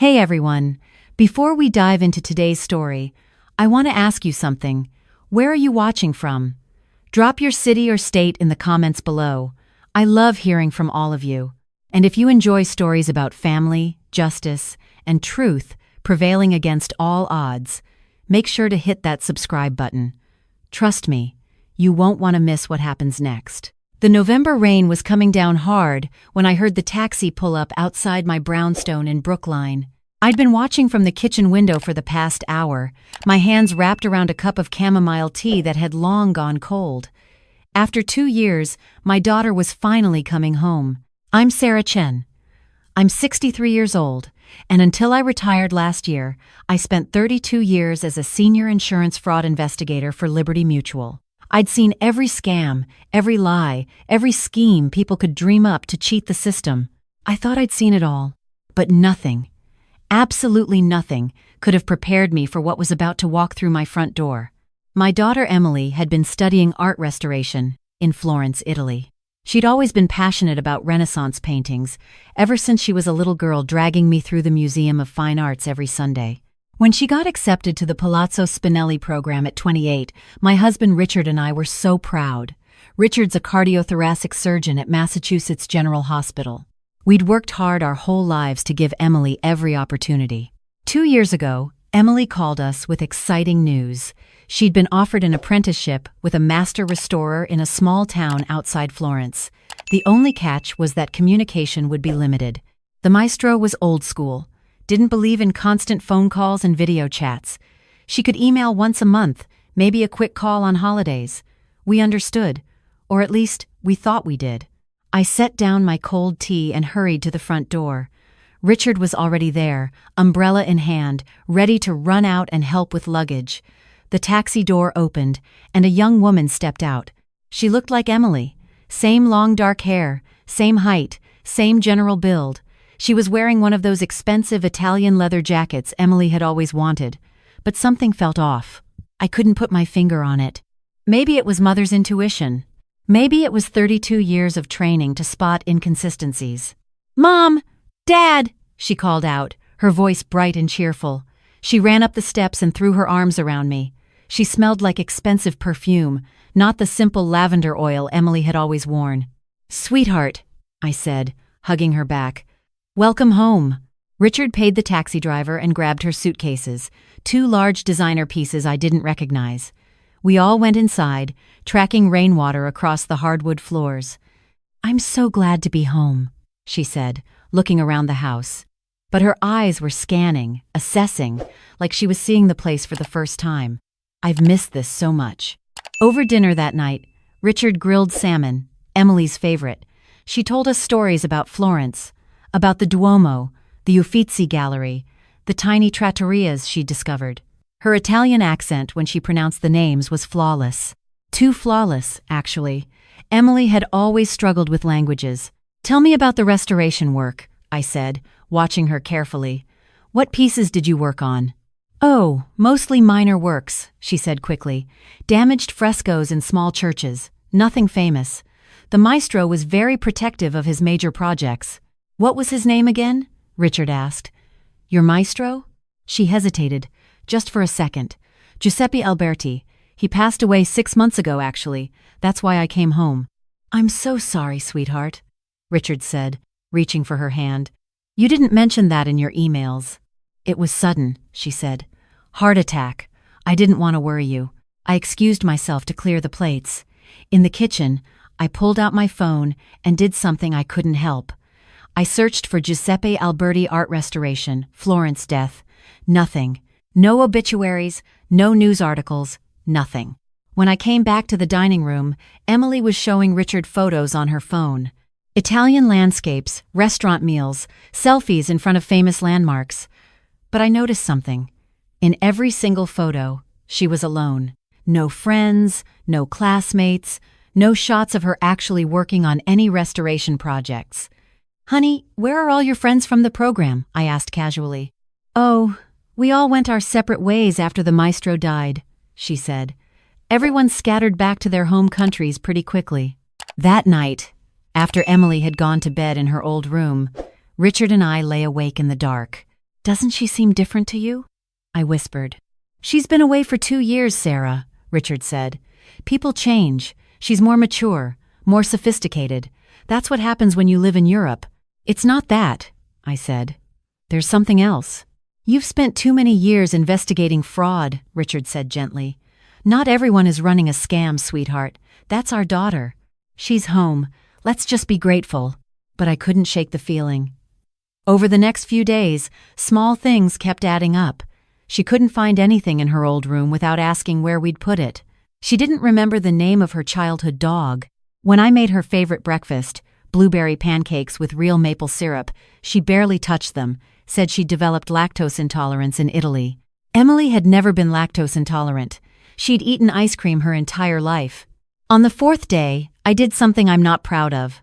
Hey everyone! Before we dive into today's story, I want to ask you something. Where are you watching from? Drop your city or state in the comments below. I love hearing from all of you. And if you enjoy stories about family, justice, and truth prevailing against all odds, make sure to hit that subscribe button. Trust me, you won't want to miss what happens next. The November rain was coming down hard when I heard the taxi pull up outside my brownstone in Brookline. I'd been watching from the kitchen window for the past hour, my hands wrapped around a cup of chamomile tea that had long gone cold. After 2 years, my daughter was finally coming home. I'm Sarah Chen. I'm 63 years old, and until I retired last year, I spent 32 years as a senior insurance fraud investigator for Liberty Mutual. I'd seen every scam, every lie, every scheme people could dream up to cheat the system. I thought I'd seen it all, but nothing, absolutely nothing, could have prepared me for what was about to walk through my front door. My daughter Emily had been studying art restoration in Florence, Italy. She'd always been passionate about Renaissance paintings, ever since she was a little girl dragging me through the Museum of Fine Arts every Sunday. When she got accepted to the Palazzo Spinelli program at 28, my husband Richard and I were so proud. Richard's a cardiothoracic surgeon at Massachusetts General Hospital. We'd worked hard our whole lives to give Emily every opportunity. 2 years ago, Emily called us with exciting news. She'd been offered an apprenticeship with a master restorer in a small town outside Florence. The only catch was that communication would be limited. The maestro was old school. Didn't believe in constant phone calls and video chats. She could email once a month, maybe a quick call on holidays. We understood, or at least we thought we did. I set down my cold tea and hurried to the front door. Richard was already there, umbrella in hand, ready to run out and help with luggage. The taxi door opened, and a young woman stepped out. She looked like Emily. Same long dark hair, same height, same general build. She was wearing one of those expensive Italian leather jackets Emily had always wanted, but something felt off. I couldn't put my finger on it. Maybe it was mother's intuition. Maybe it was 32 years of training to spot inconsistencies. "Mom! Dad!" she called out, her voice bright and cheerful. She ran up the steps and threw her arms around me. She smelled like expensive perfume, not the simple lavender oil Emily had always worn. "Sweetheart," I said, hugging her back. "Welcome home." Richard paid the taxi driver and grabbed her suitcases, 2 large designer pieces I didn't recognize. We all went inside, tracking rainwater across the hardwood floors. "I'm so glad to be home," she said, looking around the house. But her eyes were scanning, assessing, like she was seeing the place for the first time. I've missed this so much. Over dinner that night, Richard grilled salmon, Emily's favorite. She told us stories about Florence, about the Duomo, the Uffizi Gallery, the tiny trattorias she'd discovered. Her Italian accent when she pronounced the names was flawless. Too flawless, actually. Emily had always struggled with languages. "Tell me about the restoration work," I said, watching her carefully. "What pieces did you work on?" "Oh, mostly minor works," she said quickly. "Damaged frescoes in small churches. Nothing famous. The maestro was very protective of his major projects." "What was his name again?" Richard asked. "Your maestro?" She hesitated, just for a second. "Giuseppe Alberti. He passed away 6 months ago, actually. That's why I came home." "I'm so sorry, sweetheart," Richard said, reaching for her hand. "You didn't mention that in your emails." "It was sudden," she said. "Heart attack. I didn't want to worry you." I excused myself to clear the plates. In the kitchen, I pulled out my phone and did something I couldn't help. I searched for Giuseppe Alberti art restoration, Florence death. Nothing. No obituaries, no news articles, nothing. When I came back to the dining room, Emily was showing Richard photos on her phone. Italian landscapes, restaurant meals, selfies in front of famous landmarks. But I noticed something. In every single photo, she was alone. No friends, no classmates, no shots of her actually working on any restoration projects. "Honey, where are all your friends from the program?" I asked casually. "Oh, we all went our separate ways after the maestro died," she said. "Everyone scattered back to their home countries pretty quickly." That night, after Emily had gone to bed in her old room, Richard and I lay awake in the dark. Doesn't she seem different to you? I whispered. She's been away for 2 years, Sarah, Richard said. People change. She's more mature, more sophisticated. That's what happens when you live in Europe. It's not that, I said. There's something else. You've spent too many years investigating fraud, Richard said gently. Not everyone is running a scam, sweetheart. That's our daughter. She's home. Let's just be grateful. But I couldn't shake the feeling. Over the next few days, small things kept adding up. She couldn't find anything in her old room without asking where we'd put it. She didn't remember the name of her childhood dog. When I made her favorite breakfast, blueberry pancakes with real maple syrup, she barely touched them, said she'd developed lactose intolerance in Italy. Emily had never been lactose intolerant. She'd eaten ice cream her entire life. On the 4th day, I did something I'm not proud of.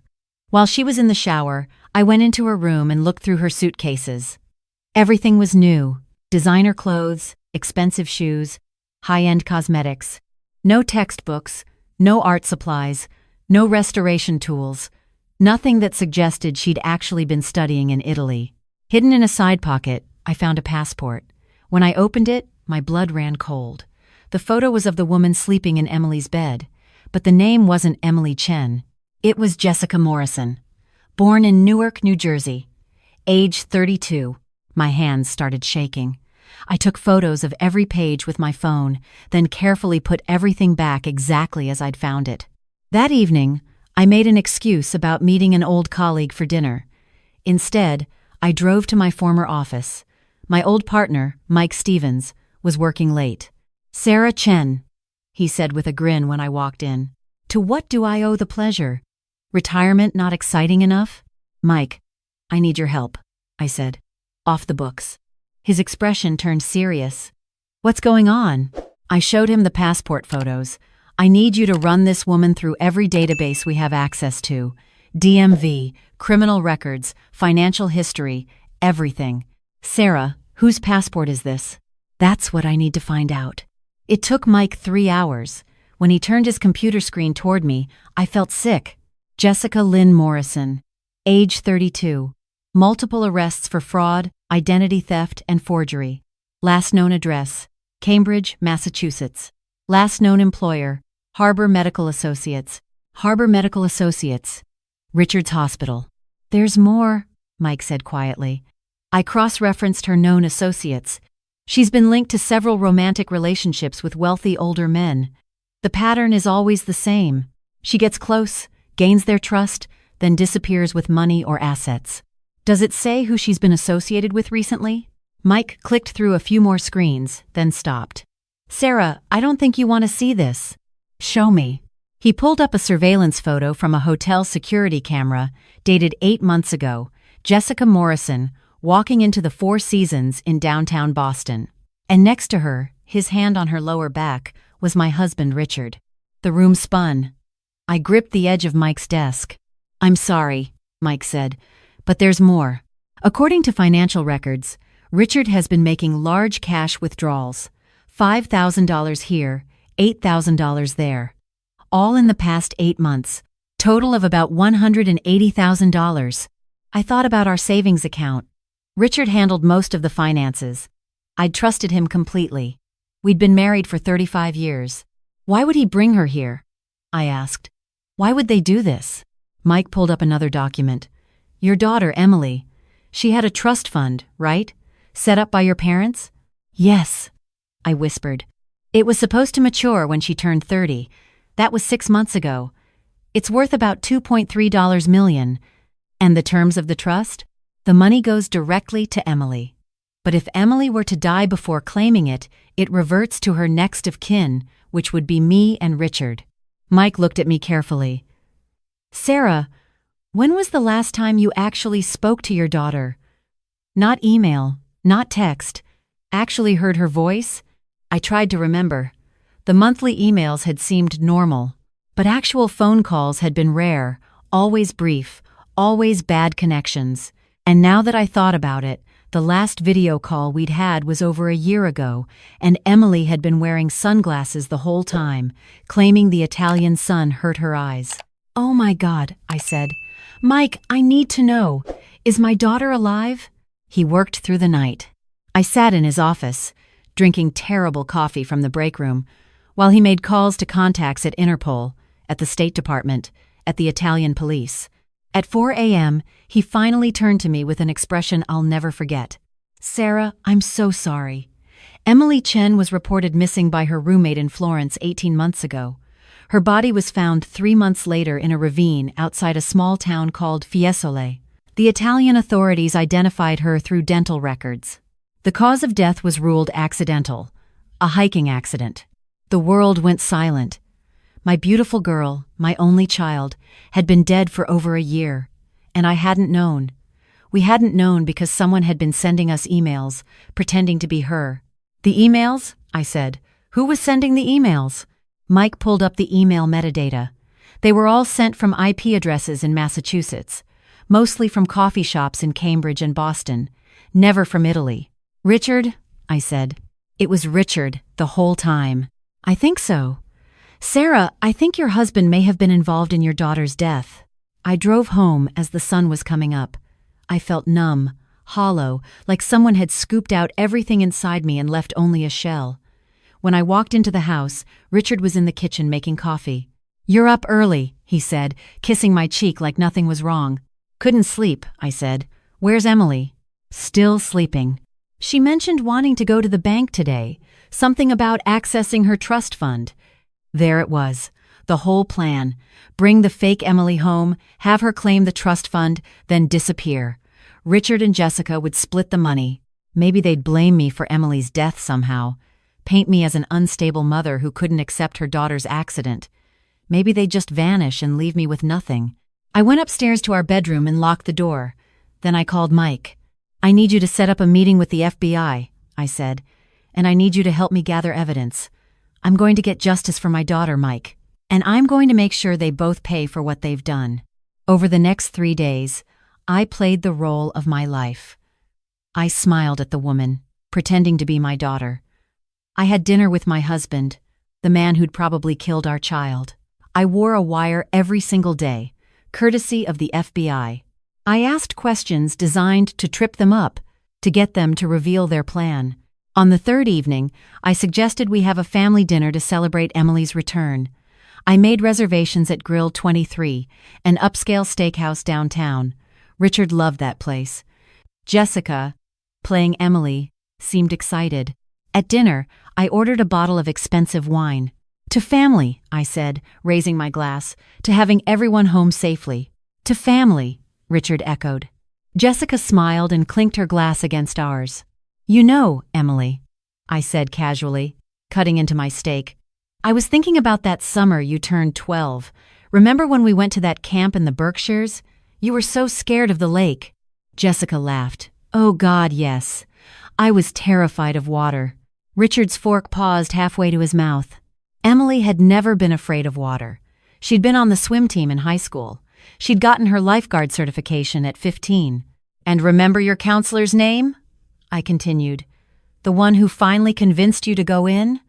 While she was in the shower, I went into her room and looked through her suitcases. Everything was new. Designer clothes, expensive shoes, high-end cosmetics. No textbooks, no art supplies, no restoration tools. Nothing that suggested she'd actually been studying in Italy. Hidden in a side pocket, I found a passport. When I opened it, my blood ran cold. The photo was of the woman sleeping in Emily's bed, but the name wasn't Emily Chen. It was Jessica Morrison. Born in Newark, New Jersey. Age 32. My hands started shaking. I took photos of every page with my phone, then carefully put everything back exactly as I'd found it. That evening, I made an excuse about meeting an old colleague for dinner. Instead, I drove to my former office. My old partner, Mike Stevens, was working late. Sarah Chen, he said with a grin when I walked in. To what do I owe the pleasure? Retirement not exciting enough? Mike, I need your help, I said. Off the books. His expression turned serious. What's going on? I showed him the passport photos. I need you to run this woman through every database we have access to. DMV, criminal records, financial history, everything. Sarah, whose passport is this? That's what I need to find out. It took Mike 3 hours. When he turned his computer screen toward me, I felt sick. Jessica Lynn Morrison. Age 32. Multiple arrests for fraud, identity theft, and forgery. Last known address, Cambridge, Massachusetts. Last known employer, Harbor Medical Associates. Harbor Medical Associates. Richard's Hospital. There's more, Mike said quietly. I cross-referenced her known associates. She's been linked to several romantic relationships with wealthy older men. The pattern is always the same. She gets close, gains their trust, then disappears with money or assets. Does it say who she's been associated with recently? Mike clicked through a few more screens, then stopped. Sarah, I don't think you want to see this. Show me. He pulled up a surveillance photo from a hotel security camera, dated 8 months ago. Jessica Morrison, walking into the Four Seasons in downtown Boston. And next to her, his hand on her lower back, was my husband Richard. The room spun. I gripped the edge of Mike's desk. I'm sorry, Mike said, but there's more. According to financial records, Richard has been making large cash withdrawals. $5,000 here, $8,000 there. All in the past 8 months. Total of about $180,000. I thought about our savings account. Richard handled most of the finances. I'd trusted him completely. We'd been married for 35 years. Why would he bring her here? I asked. Why would they do this? Mike pulled up another document. Your daughter, Emily. She had a trust fund, right? Set up by your parents? Yes, I whispered. It was supposed to mature when she turned 30. That was 6 months ago. It's worth about $2.3 million. And the terms of the trust? The money goes directly to Emily. But if Emily were to die before claiming it, it reverts to her next of kin, which would be me and Richard. Mike looked at me carefully. Sarah, when was the last time you actually spoke to your daughter? Not email, not text. Actually heard her voice? I tried to remember. The monthly emails had seemed normal, but actual phone calls had been rare, always brief, always bad connections. And now that I thought about it, the last video call we'd had was over a year ago, and Emily had been wearing sunglasses the whole time, claiming the Italian sun hurt her eyes. Oh my God, I said. Mike, I need to know. Is my daughter alive? He worked through the night. I sat in his office, drinking terrible coffee from the break room, while he made calls to contacts at Interpol, at the State Department, at the Italian police. At 4 a.m., he finally turned to me with an expression I'll never forget. "Sarah, I'm so sorry. Emily Chen was reported missing by her roommate in Florence 18 months ago. Her body was found 3 months later in a ravine outside a small town called Fiesole. The Italian authorities identified her through dental records. The cause of death was ruled accidental, a hiking accident. The world went silent. My beautiful girl, my only child, had been dead for over a year, and I hadn't known. We hadn't known because someone had been sending us emails, pretending to be her." "The emails?" I said. "Who was sending the emails?" Mike pulled up the email metadata. They were all sent from IP addresses in Massachusetts, mostly from coffee shops in Cambridge and Boston, never from Italy. "Richard?" I said. "It was Richard the whole time." "I think so. Sarah, I think your husband may have been involved in your daughter's death." I drove home as the sun was coming up. I felt numb, hollow, like someone had scooped out everything inside me and left only a shell. When I walked into the house, Richard was in the kitchen making coffee. "You're up early," he said, kissing my cheek like nothing was wrong. "Couldn't sleep," I said. "Where's Emily?" "Still sleeping. She mentioned wanting to go to the bank today, something about accessing her trust fund." There it was, the whole plan. Bring the fake Emily home, have her claim the trust fund, then disappear. Richard and Jessica would split the money. Maybe they'd blame me for Emily's death somehow, paint me as an unstable mother who couldn't accept her daughter's accident. Maybe they'd just vanish and leave me with nothing. I went upstairs to our bedroom and locked the door. Then I called Mike. "I need you to set up a meeting with the FBI, I said, "and I need you to help me gather evidence. I'm going to get justice for my daughter, Mike, and I'm going to make sure they both pay for what they've done." Over the next 3 days, I played the role of my life. I smiled at the woman, pretending to be my daughter. I had dinner with my husband, the man who'd probably killed our child. I wore a wire every single day, courtesy of the FBI. I asked questions designed to trip them up, to get them to reveal their plan. On the third evening, I suggested we have a family dinner to celebrate Emily's return. I made reservations at Grill 23, an upscale steakhouse downtown. Richard loved that place. Jessica, playing Emily, seemed excited. At dinner, I ordered a bottle of expensive wine. "To family," I said, raising my glass, "to having everyone home safely." "To family," Richard echoed. Jessica smiled and clinked her glass against ours. "You know, Emily," I said casually, cutting into my steak, "I was thinking about that summer you turned 12. Remember when we went to that camp in the Berkshires? You were so scared of the lake." Jessica laughed. "Oh God, yes. I was terrified of water." Richard's fork paused halfway to his mouth. Emily had never been afraid of water. She'd been on the swim team in high school. She'd gotten her lifeguard certification at 15. "And remember your counselor's name?" I continued. "The one who finally convinced you to go in?"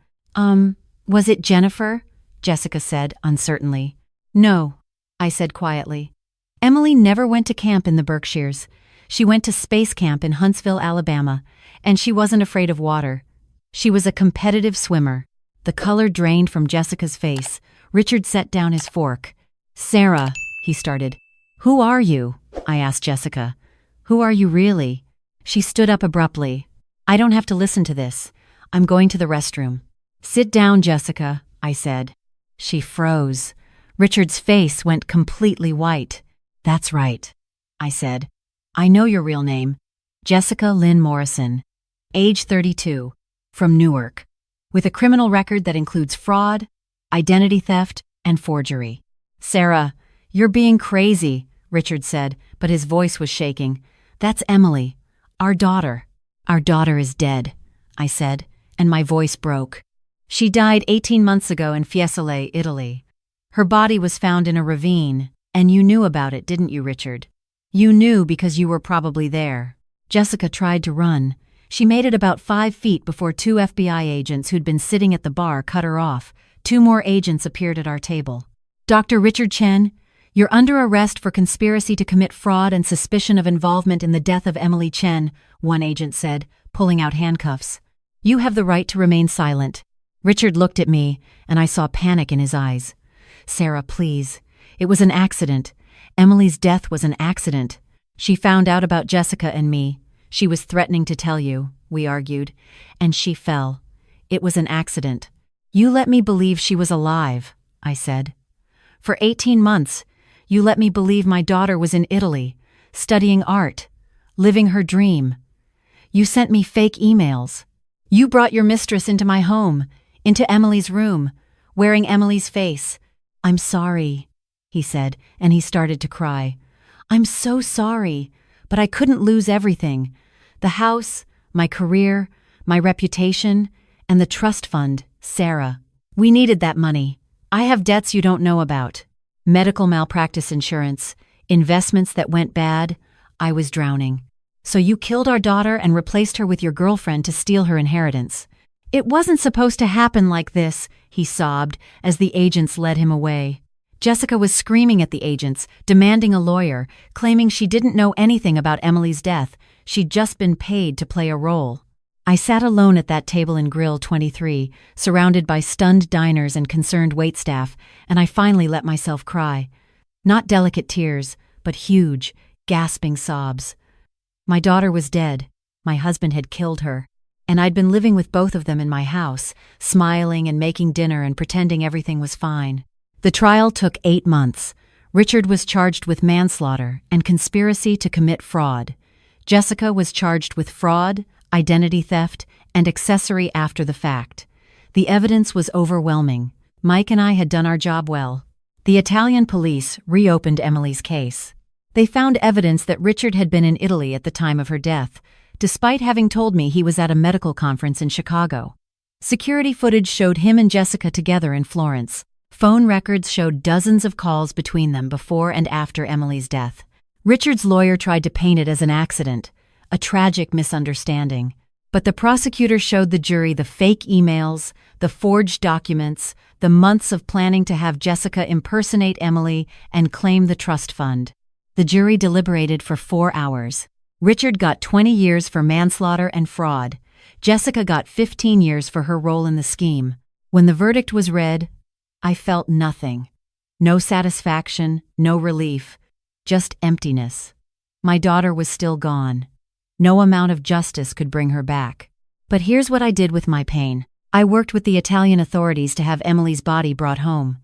Was it Jennifer?" Jessica said uncertainly. "No," I said quietly. Emily never went to camp in the Berkshires. She went to space camp in Huntsville, Alabama, and she wasn't afraid of water. She was a competitive swimmer. The color drained from Jessica's face. Richard set down his fork. "Sarah," he started. "Who are you?" I asked Jessica. "Who are you really?" She stood up abruptly. "I don't have to listen to this. I'm going to the restroom." "Sit down, Jessica," I said. She froze. Richard's face went completely white. "That's right," I said. "I know your real name. Jessica Lynn Morrison. Age 32. From Newark. With a criminal record that includes fraud, identity theft, and forgery." "Sarah, you're being crazy," Richard said, but his voice was shaking. "That's Emily. Our daughter." "Our daughter is dead," I said, and my voice broke. "She died 18 months ago in Fiesole, Italy. Her body was found in a ravine, and you knew about it, didn't you, Richard? You knew because you were probably there." Jessica tried to run. She made it about 5 feet before 2 FBI agents who'd been sitting at the bar cut her off. 2 more agents appeared at our table. "Dr. Richard Chen, "You're under arrest for conspiracy to commit fraud and suspicion of involvement in the death of Emily Chen," one agent said, pulling out handcuffs. "You have the right to remain silent." Richard looked at me, and I saw panic in his eyes. "Sarah, please. It was an accident. Emily's death was an accident. She found out about Jessica and me. She was threatening to tell you," we argued, "and she fell. It was an accident." "You let me believe she was alive," I said. "For 18 months, you let me believe my daughter was in Italy, studying art, living her dream. You sent me fake emails. You brought your mistress into my home, into Emily's room, wearing Emily's face. I'm sorry," he said, and he started to cry. "I'm so sorry, but I couldn't lose everything. The house, my career, my reputation, and the trust fund, Sarah. We needed that money. I have debts you don't know about. Medical malpractice insurance, investments that went bad. I was drowning. So you killed our daughter and replaced her with your girlfriend to steal her inheritance. It wasn't supposed to happen like this," he sobbed as the agents led him away. Jessica was screaming at the agents, demanding a lawyer, claiming she didn't know anything about Emily's death. She'd just been paid to play a role. I sat alone at that table in Grill 23, surrounded by stunned diners and concerned waitstaff, and I finally let myself cry. Not delicate tears, but huge, gasping sobs. My daughter was dead. My husband had killed her. And I'd been living with both of them in my house, smiling and making dinner and pretending everything was fine. The trial took 8 months. Richard was charged with manslaughter and conspiracy to commit fraud. Jessica was charged with fraud, identity theft, and accessory after the fact. The evidence was overwhelming. Mike and I had done our job well. The Italian police reopened Emily's case. They found evidence that Richard had been in Italy at the time of her death, despite having told me he was at a medical conference in Chicago. Security footage showed him and Jessica together in Florence. Phone records showed dozens of calls between them before and after Emily's death. Richard's lawyer tried to paint it as an accident, a tragic misunderstanding. But the prosecutor showed the jury the fake emails, the forged documents, the months of planning to have Jessica impersonate Emily and claim the trust fund. The jury deliberated for 4 hours. Richard got 20 years for manslaughter and fraud. Jessica got 15 years for her role in the scheme. When the verdict was read, I felt nothing. No satisfaction, no relief, just emptiness. My daughter was still gone. No amount of justice could bring her back. But here's what I did with my pain. I worked with the Italian authorities to have Emily's body brought home.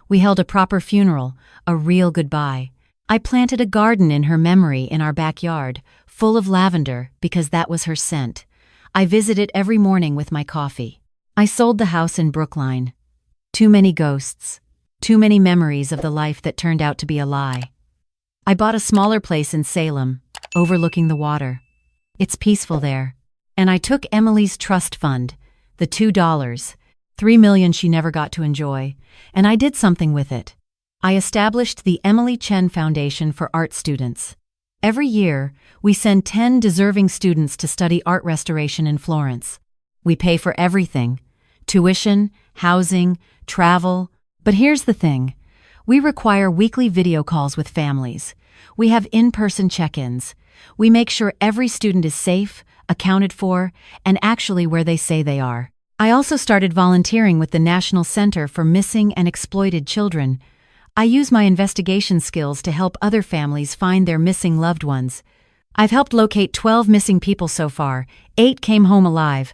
We held a proper funeral, a real goodbye. I planted a garden in her memory in our backyard, full of lavender because that was her scent. I visit it every morning with my coffee. I sold the house in Brookline. Too many ghosts. Too many memories of the life that turned out to be a lie. I bought a smaller place in Salem, overlooking the water. It's peaceful there. And I took Emily's trust fund, the $2, $3 million she never got to enjoy, and I did something with it. I established the Emily Chen Foundation for art students. Every year, we send 10 deserving students to study art restoration in Florence. We pay for everything: tuition, housing, travel. But here's the thing. We require weekly video calls with families. We have in-person check-ins. We make sure every student is safe, accounted for, and actually where they say they are. I also started volunteering with the National Center for Missing and Exploited Children. I use my investigation skills to help other families find their missing loved ones. I've helped locate 12 missing people so far. 8 came home alive.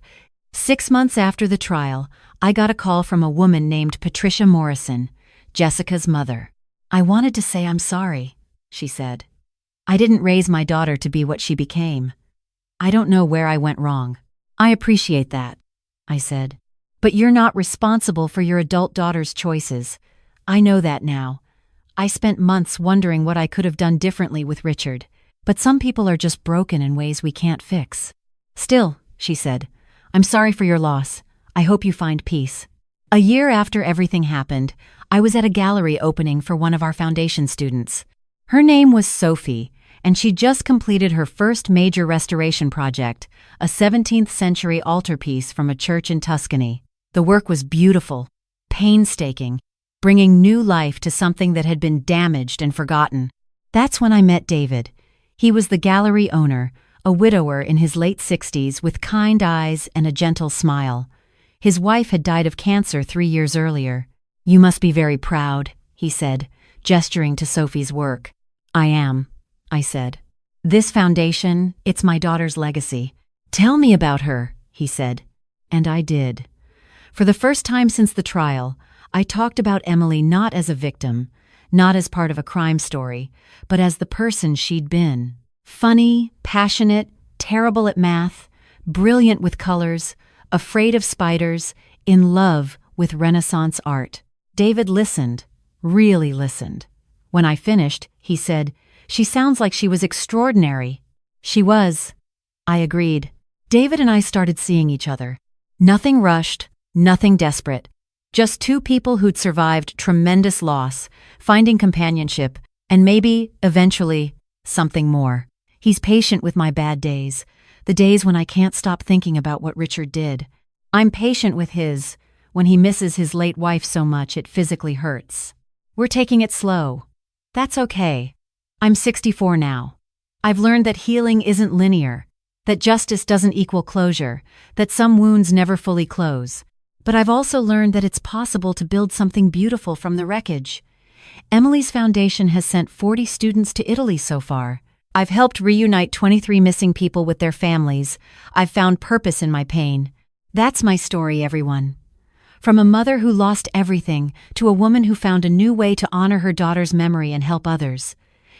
6 months after the trial, I got a call from a woman named Patricia Morrison, Jessica's mother. "I wanted to say I'm sorry," she said. "I didn't raise my daughter to be what she became. I don't know where I went wrong." "I appreciate that," I said. "But you're not responsible for your adult daughter's choices. I know that now. I spent months wondering what I could have done differently with Richard. But some people are just broken in ways we can't fix." "Still," she said, "I'm sorry for your loss. I hope you find peace." A year after everything happened, I was at a gallery opening for one of our foundation students. Her name was Sophie, and she just completed her first major restoration project, a 17th-century altarpiece from a church in Tuscany. The work was beautiful, painstaking, bringing new life to something that had been damaged and forgotten. That's when I met David. He was the gallery owner, a widower in his late 60s with kind eyes and a gentle smile. His wife had died of cancer 3 years earlier. "You must be very proud," he said, gesturing to Sophie's work. "I am," I said. "This foundation, it's my daughter's legacy." "Tell me about her," he said. And I did. For the first time since the trial, I talked about Emily not as a victim, not as part of a crime story, but as the person she'd been. Funny, passionate, terrible at math, brilliant with colors, afraid of spiders, in love with Renaissance art. David listened, really listened. When I finished, he said, "She sounds like she was extraordinary." She was. I agreed. David and I started seeing each other. Nothing rushed, nothing desperate. Just two people who'd survived tremendous loss, finding companionship, and maybe, eventually, something more. He's patient with my bad days, the days when I can't stop thinking about what Richard did. I'm patient with his, when he misses his late wife so much it physically hurts. We're taking it slow. That's okay. I'm 64 now. I've learned that healing isn't linear, that justice doesn't equal closure, that some wounds never fully close. But I've also learned that it's possible to build something beautiful from the wreckage. Emily's foundation has sent 40 students to Italy so far. I've helped reunite 23 missing people with their families. I've found purpose in my pain. That's my story, everyone. From a mother who lost everything to a woman who found a new way to honor her daughter's memory and help others.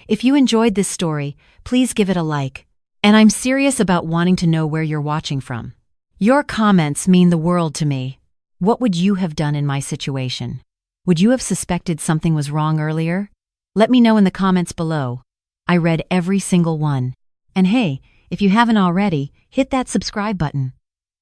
If you enjoyed this story, please give it a like. And I'm serious about wanting to know where you're watching from. Your comments mean the world to me. What would you have done in my situation? Would you have suspected something was wrong earlier? Let me know in the comments below. I read every single one. And hey, if you haven't already, hit that subscribe button.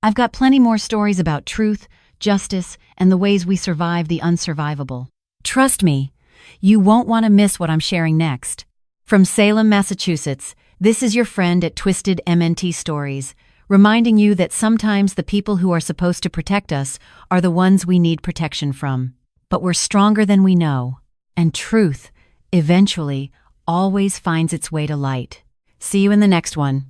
I've got plenty more stories about truth, justice, and the ways we survive the unsurvivable. Trust me, you won't want to miss what I'm sharing next. From Salem, Massachusetts, this is your friend at Twisted MNT Stories, reminding you that sometimes the people who are supposed to protect us are the ones we need protection from. But we're stronger than we know, and truth, eventually, always finds its way to light. See you in the next one.